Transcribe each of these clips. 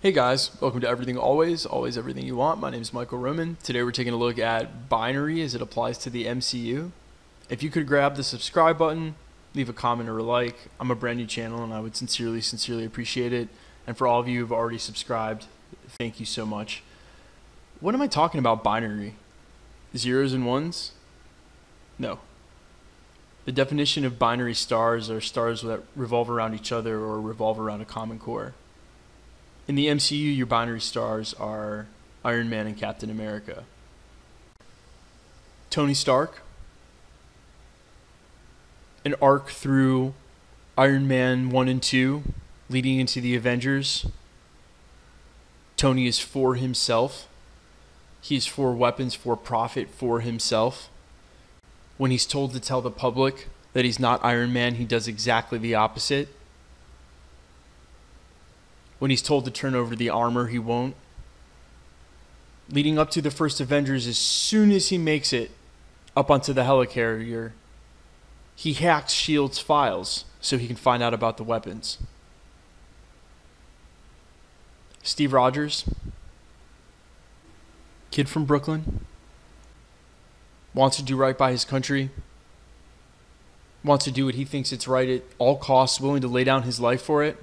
Hey guys, welcome to Everything Always, Always Everything You Want. My name is Michael Roman. Today we're taking a look at binary as it applies to the MCU. If you could grab the subscribe button, leave a comment or a like. I'm a brand new channel and I would sincerely appreciate it. And for all of you who've already subscribed, thank you so much. What am I talking about binary? Zeros and ones? No. The definition of binary stars are stars that revolve around each other or revolve around a common core. In the MCU, your binary stars are Iron Man and Captain America. Tony Stark, an arc through Iron Man 1 and 2, leading into the Avengers. Tony is for himself. He's for weapons, for profit, for himself. When he's told to tell the public that he's not Iron Man, he does exactly the opposite. When he's told to turn over the armor, he won't. Leading up to the first Avengers, as soon as he makes it up onto the helicarrier, he hacks S.H.I.E.L.D's files so he can find out about the weapons. Steve Rogers, kid from Brooklyn, wants to do right by his country, wants to do what he thinks it's right at all costs, willing to lay down his life for it.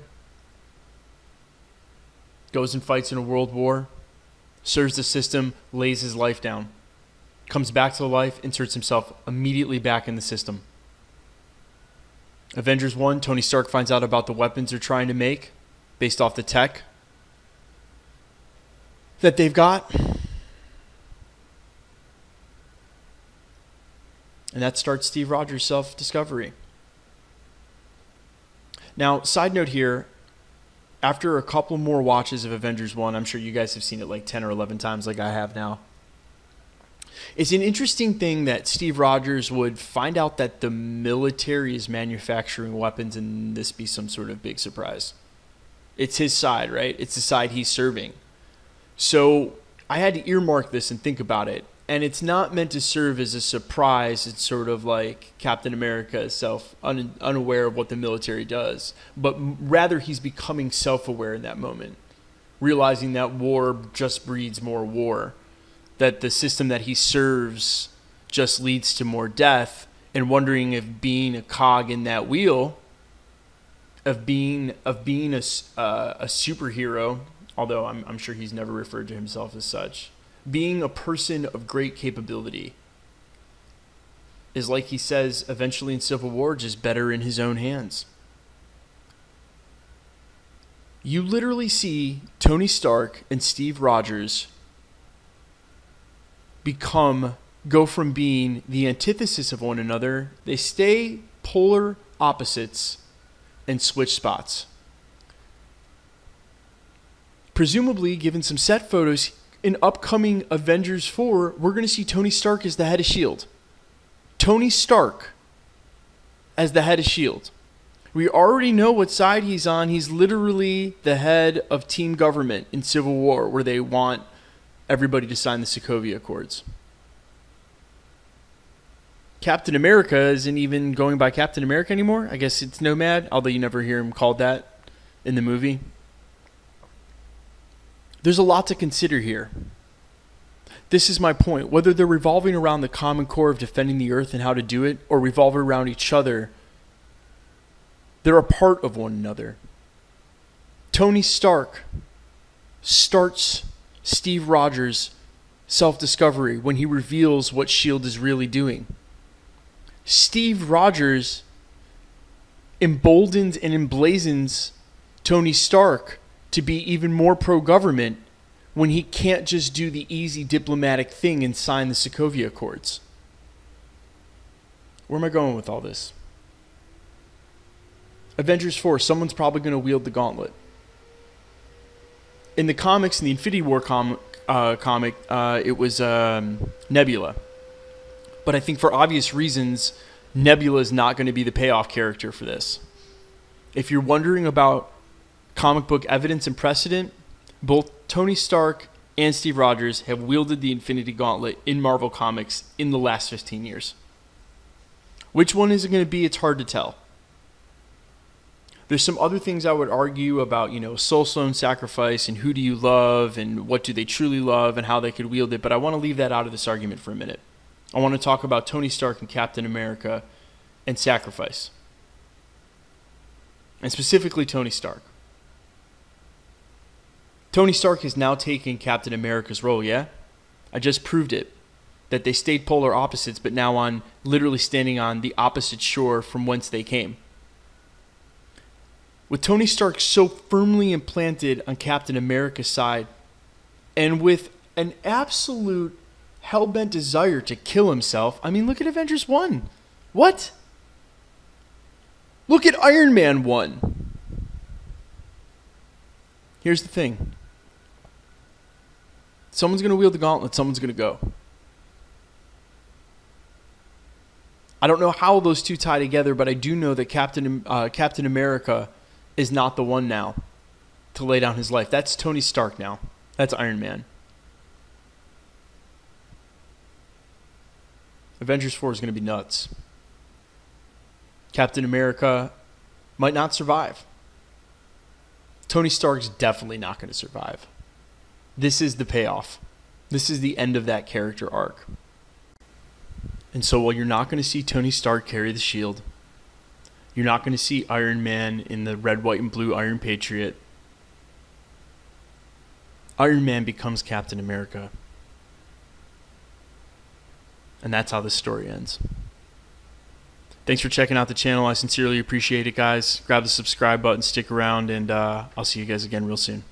Goes and fights in a world war, serves the system, lays his life down, comes back to life, inserts himself immediately back in the system. Avengers 1, Tony Stark finds out about the weapons they're trying to make based off the tech that they've got. And that starts Steve Rogers' self-discovery. Now, side note here, after a couple more watches of Avengers 1, I'm sure you guys have seen it like 10 or 11 times like I have now. It's an interesting thing that Steve Rogers would find out that the military is manufacturing weapons and this be some sort of big surprise. It's his side, right? It's the side he's serving. So I had to earmark this and think about it. And it's not meant to serve as a surprise. It's sort of like Captain America is unaware of what the military does. But rather he's becoming self-aware in that moment, realizing that war just breeds more war, that the system that he serves just leads to more death, and wondering if being a cog in that wheel, of being a superhero, although I'm sure he's never referred to himself as such, being a person of great capability is, like he says eventually in Civil War, just better in his own hands. You literally see Tony Stark and Steve Rogers go from being the antithesis of one another. They stay polar opposites and switch spots. Presumably, given some set photos, in upcoming Avengers 4, we're going to see Tony Stark as the head of S.H.I.E.L.D. Tony Stark as the head of S.H.I.E.L.D. We already know what side he's on. He's literally the head of Team Government in Civil War, where they want everybody to sign the Sokovia Accords. Captain America isn't even going by Captain America anymore. I guess it's Nomad, although you never hear him called that in the movie. There's a lot to consider here. This is my point. Whether they're revolving around the common core of defending the Earth and how to do it, or revolve around each other, they're a part of one another. Tony Stark starts Steve Rogers' self-discovery when he reveals what S.H.I.E.L.D. is really doing. Steve Rogers emboldens and emblazons Tony Stark to be even more pro-government when he can't just do the easy diplomatic thing and sign the Sokovia Accords. Where am I going with all this? Avengers 4, someone's probably going to wield the gauntlet. In the comics, in the Infinity War comic, it was Nebula. But I think for obvious reasons, Nebula is not going to be the payoff character for this. If you're wondering about comic book evidence and precedent, both Tony Stark and Steve Rogers have wielded the Infinity Gauntlet in Marvel Comics in the last 15 years. Which one is it going to be? It's hard to tell. There's some other things I would argue about, soul stone sacrifice and who do you love and what do they truly love and how they could wield it, but I want to leave that out of this argument for a minute. I want to talk about Tony Stark and Captain America and sacrifice. And specifically Tony Stark. Tony Stark has now taken Captain America's role, yeah? I just proved it. That they stayed polar opposites, but now on literally standing on the opposite shore from whence they came. With Tony Stark so firmly implanted on Captain America's side, and with an absolute hell-bent desire to kill himself, I mean, look at Avengers 1. What? Look at Iron Man 1. Here's the thing. Someone's going to wield the gauntlet, someone's going to go. I don't know how those two tie together, but I do know that Captain America is not the one now to lay down his life. That's Tony Stark now. That's Iron Man. Avengers 4 is going to be nuts. Captain America might not survive. Tony Stark's definitely not going to survive. This is the payoff. This is the end of that character arc. And so while you're not going to see Tony Stark carry the shield, you're not going to see Iron Man in the red, white, and blue Iron Patriot, Iron Man becomes Captain America. And that's how this story ends. Thanks for checking out the channel. I sincerely appreciate it, guys. Grab the subscribe button, stick around, and I'll see you guys again real soon.